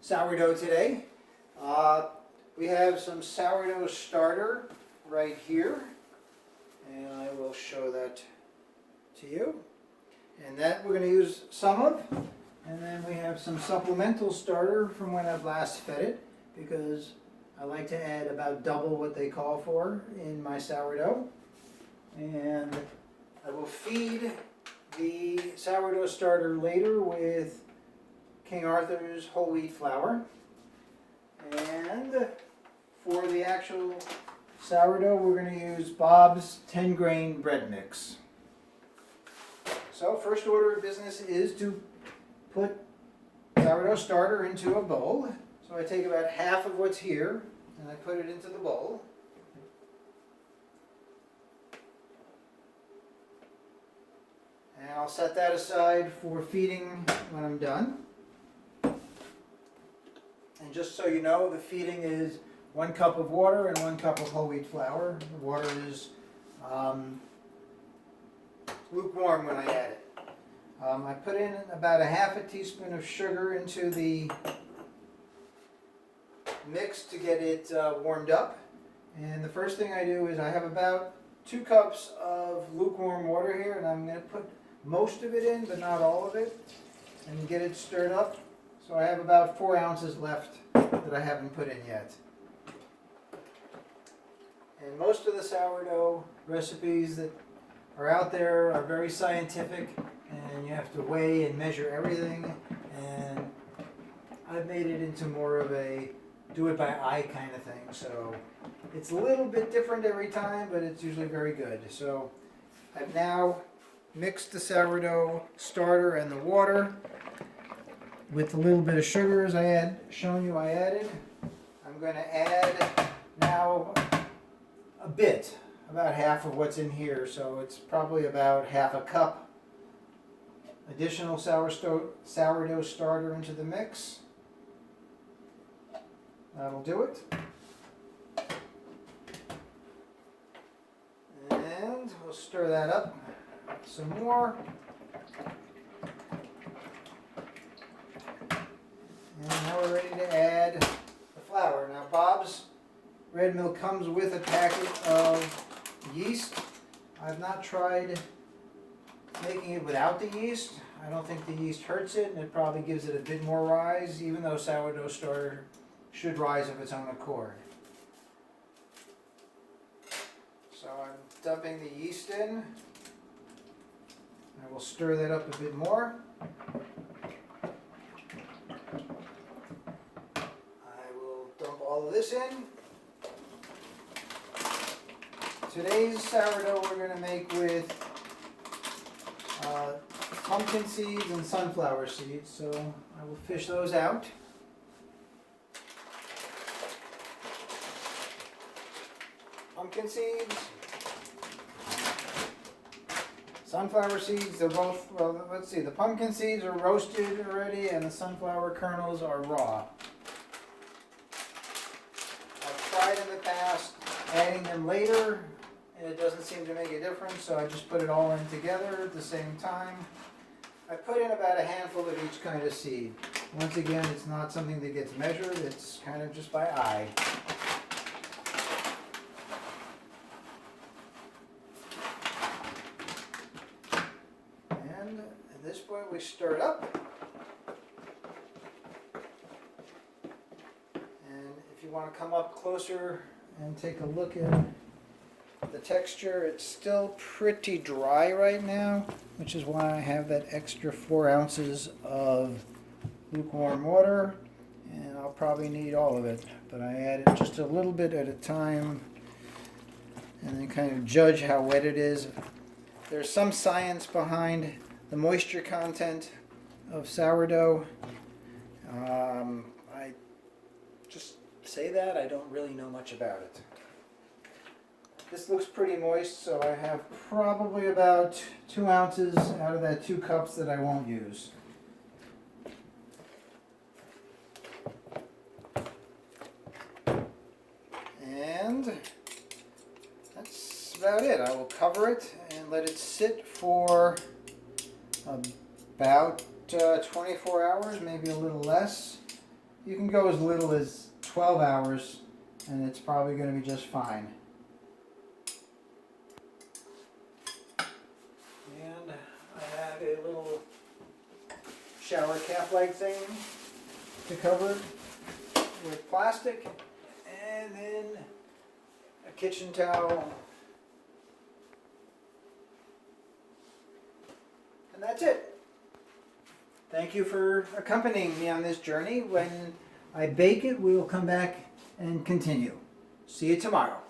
sourdough today. We have some sourdough starter right here, and I will show that to you. And that we're going to use some of, and then we have some supplemental starter from when I've last fed it, because I like to add about double what they call for in my sourdough. And I will feed the sourdough starter later with King Arthur's whole wheat flour. And for the actual sourdough, we're going to use Bob's 10-grain bread mix. So first order of business is to put sourdough starter into a bowl. So I take about half of what's here and I put it into the bowl. And I'll set that aside for feeding when I'm done. And just so you know, the feeding is 1 cup of water and 1 cup of whole wheat flour. The water is lukewarm when I add it. I put in about a half a teaspoon of sugar into the mix to get it warmed up. And the first thing I do is I have about 2 cups of lukewarm water here, and I'm going to put most of it in, but not all of it, and get it stirred up. So I have about 4 ounces left that I haven't put in yet. And most of the sourdough recipes that are out there are very scientific, and you have to weigh and measure everything. And I've made it into more of a do it by eye kind of thing. So it's a little bit different every time, but it's usually very good. So I've now mixed the sourdough starter and the water with a little bit of sugar, as I had shown you I added. I'm going to add now a bit, about half of what's in here, so it's probably about half a cup additional sourdough starter into the mix. That'll do it. And we'll stir that up some more. And now we're ready to add the flour. Now Bob's Red Mill comes with a packet of yeast. I've not tried making it without the yeast. I don't think the yeast hurts it, and it probably gives it a bit more rise, even though sourdough starter should rise of its own accord. So I'm dumping the yeast in. I will stir that up a bit more. I will dump all of this in. Today's sourdough we're going to make with pumpkin seeds and sunflower seeds, so I will fish those out. Pumpkin seeds, sunflower seeds, they're both, well, let's see, the pumpkin seeds are roasted already and the sunflower kernels are raw. I've tried in the past adding them later, and it doesn't seem to make a difference, so I just put it all in together at the same time. I put in about a handful of each kind of seed. Once again, it's not something that gets measured, it's kind of just by eye. And at this point we stir it up. And if you want to come up closer and take a look at the texture, it's still pretty dry right now, which is why I have that extra 4 ounces of lukewarm water, and I'll probably need all of it, but I add it just a little bit at a time and then kind of judge how wet it is. There's some science behind the moisture content of sourdough. I just say that, I don't really know much about it. This looks pretty moist, so I have probably about 2 ounces out of that 2 cups that I won't use. And that's about it. I will cover it and let it sit for about 24 hours, maybe a little less. You can go as little as 12 hours and it's probably going to be just fine. And I have a little shower cap-like thing to cover it with plastic, and then a kitchen towel. And that's it. Thank you for accompanying me on this journey. When I bake it, we will come back and continue. See you tomorrow.